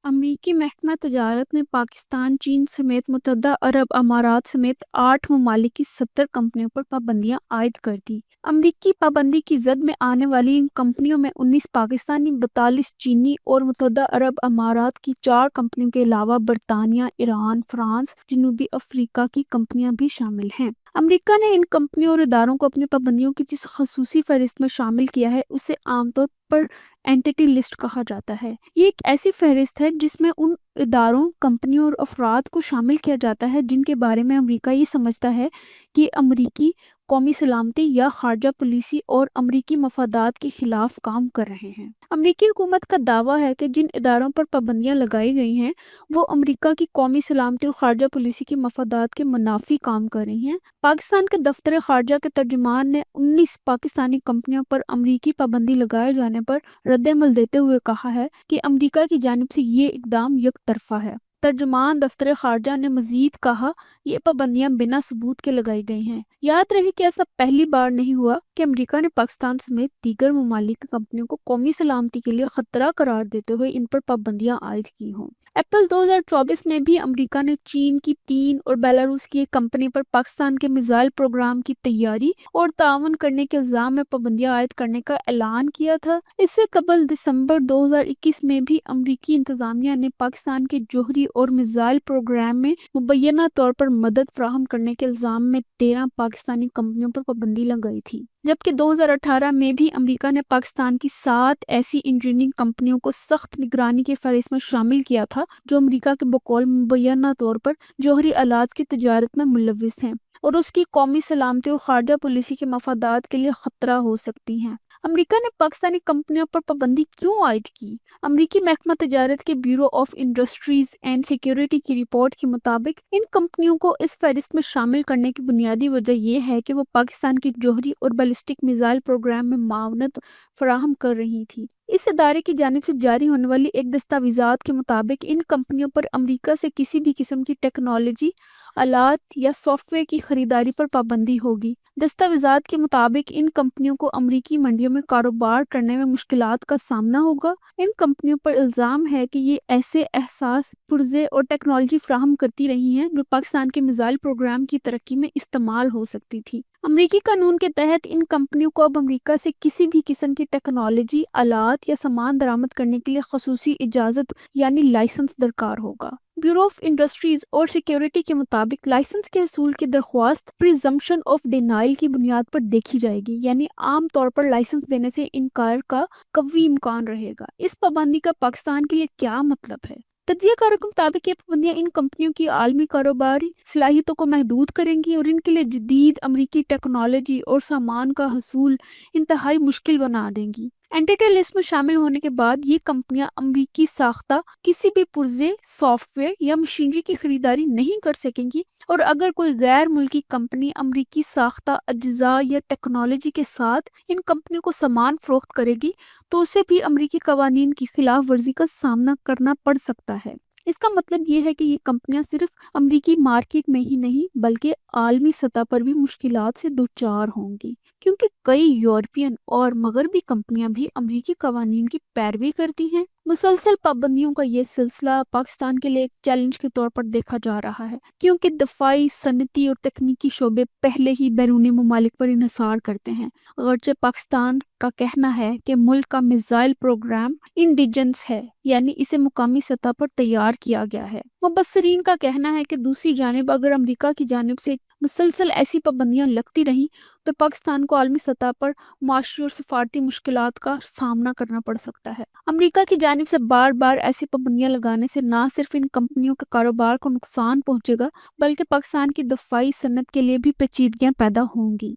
امریکی محکمہ تجارت نے پاکستان، چین سمیت متحدہ عرب امارات سمیت 8 ممالک کی 70 کمپنیوں پر پابندیاں عائد کر دی۔ امریکی پابندی کی زد میں آنے والی ان کمپنیوں میں 19 پاکستانی، 42 چینی اور متحدہ عرب امارات کی 4 کمپنیوں کے علاوہ برطانیہ، ایران، فرانس، جنوبی افریقہ کی کمپنیاں بھی شامل ہیں۔ امریکہ نے ان کمپنیوں اور اداروں کو اپنی پابندیوں کی جس خصوصی فہرست میں شامل کیا ہے اسے عام طور پر اینٹی لسٹ کہا جاتا ہے۔ یہ ایک ایسی فہرست ہے جس میں ان اداروں، کمپنیوں اور افراد کو شامل کیا جاتا ہے جن کے بارے میں امریکہ یہ سمجھتا ہے کہ امریکی قومی سلامتی یا خارجہ پالیسی اور امریکی مفادات کے خلاف کام کر رہے ہیں۔ امریکی حکومت کا دعویٰ ہے کہ جن اداروں پر پابندیاں لگائی گئی ہیں وہ امریکہ کی قومی سلامتی اور خارجہ پالیسی کے مفادات کے منافی کام کر رہی ہیں۔ پاکستان کے دفتر خارجہ کے ترجمان نے 19 پاکستانی کمپنیوں پر امریکی پابندی لگائے جانے پر رد عمل دیتے ہوئے کہا ہے کہ امریکہ کی جانب سے یہ اقدام یک طرفہ ہے۔ ترجمان دفتر خارجہ نے مزید کہا، یہ پابندیاں بنا ثبوت کے لگائی گئی ہیں۔ یاد رہے کہ ایسا پہلی بار نہیں ہوا کہ امریکہ نے پاکستان سمیت دیگر ممالک کی کمپنیوں کو قومی سلامتی کے لیے خطرہ قرار دیتے ہوئے ان پر پابندیاں عائد کی ہوں۔ اپریل 2024 میں بھی امریکہ نے چین کی 3 اور بیلاروس کی ایک کمپنی پر پاکستان کے میزائل پروگرام کی تیاری اور تعاون کرنے کے الزام میں پابندیاں عائد کرنے کا اعلان کیا تھا۔ اس سے قبل دسمبر 2021 میں بھی امریکی انتظامیہ نے پاکستان کے جوہری اور میزائل پروگرام میں مبینہ طور پر مدد فراہم کرنے کے الزام میں 13 پاکستانی کمپنیوں پر پابندی لگائی تھی، جبکہ 2018 میں بھی امریکہ نے پاکستان کی 7 ایسی انجینئرنگ کمپنیوں کو سخت نگرانی کی فہرست میں شامل کیا تھا جو امریکہ کے بقول مبینہ طور پر جوہری آلات کی تجارت میں ملوث ہیں اور اس کی قومی سلامتی اور خارجہ پالیسی کے مفادات کے لیے خطرہ ہو سکتی ہیں۔ امریکہ نے پاکستانی کمپنیوں پر پابندی کیوں عائد کی؟ امریکی محکمہ تجارت کے bureau of industries and security کی رپورٹ کے مطابق ان کمپنیوں کو اس فہرست میں شامل کرنے کی بنیادی وجہ یہ ہے کہ وہ پاکستان کی جوہری اور بیلسٹک میزائل پروگرام میں معاونت فراہم کر رہی تھی۔ اس ادارے کی جانب سے جاری ہونے والی ایک دستاویزات کے مطابق ان کمپنیوں پر امریکہ سے کسی بھی قسم کی ٹیکنالوجی، آلات یا سافٹ ویئر کی خریداری پر پابندی ہوگی۔ دستاویزات کے مطابق ان کمپنیوں کو امریکی منڈیوں میں کاروبار کرنے میں مشکلات کا سامنا ہوگا۔ ان کمپنیوں پر الزام ہے کہ یہ ایسے احساس پرزے اور ٹیکنالوجی فراہم کرتی رہی ہیں جو پاکستان کے میزائل پروگرام کی ترقی میں استعمال ہو سکتی تھی۔ امریکی قانون کے تحت ان کمپنیوں کو اب امریکہ سے کسی بھی قسم کی ٹیکنالوجی، آلات یا سامان درآمد کرنے کے لیے خصوصی اجازت یعنی لائسنس درکار ہوگا۔ بیورو آف انڈسٹریز اور سیکیورٹی کے مطابق لائسنس کے حصول کی درخواست پریزمپشن آف ڈینائل کی بنیاد پر دیکھی جائے گی، یعنی عام طور پر لائسنس دینے سے انکار کا قوی امکان رہے گا۔ اس پابندی کا پاکستان کے لیے کیا مطلب ہے؟ تجزیہ کاروں کے مطابق یہ پابندیاں ان کمپنیوں کی عالمی کاروباری صلاحیتوں کو محدود کریں گی اور ان کے لیے جدید امریکی ٹیکنالوجی اور سامان کا حصول انتہائی مشکل بنا دیں گی۔ اینٹی لسٹ میں شامل ہونے کے بعد یہ کمپنیاں امریکی ساختہ کسی بھی پرزے، سافٹ ویئر یا مشینری کی خریداری نہیں کر سکیں گی، اور اگر کوئی غیر ملکی کمپنی امریکی ساختہ اجزاء یا ٹیکنالوجی کے ساتھ ان کمپنیوں کو سامان فروخت کرے گی تو اسے بھی امریکی قوانین کی خلاف ورزی کا سامنا کرنا پڑ سکتا ہے۔ اس کا مطلب یہ ہے کہ یہ کمپنیاں صرف امریکی مارکیٹ میں ہی نہیں بلکہ عالمی سطح پر بھی مشکلات سے دوچار ہوں گی، کیونکہ کئی یورپین اور مغربی کمپنیاں بھی امریکی قوانین کی پیروی کرتی ہیں۔ مسلسل پابندیوں کا یہ سلسلہ پاکستان کے لیے ایک چیلنج کے طور پر دیکھا جا رہا ہے، کیونکہ دفاعی، صنعتی اور تکنیکی شعبے پہلے ہی بیرونی ممالک پر انحصار کرتے ہیں۔ اگرچہ پاکستان کا کہنا ہے کہ ملک کا میزائل پروگرام انڈیجنس ہے، یعنی اسے مقامی سطح پر تیار کیا گیا ہے۔ مبصرین کا کہنا ہے کہ دوسری جانب اگر امریکہ کی جانب سے مسلسل ایسی پابندیاں لگتی رہیں تو پاکستان کو عالمی سطح پر معاشی اور سفارتی مشکلات کا سامنا کرنا پڑ سکتا ہے۔ امریکہ کی جانب سے بار بار ایسی پابندیاں لگانے سے نہ صرف ان کمپنیوں کے کاروبار کو نقصان پہنچے گا بلکہ پاکستان کی دفاعی صنعت کے لیے بھی پیچیدگیاں پیدا ہوں گی۔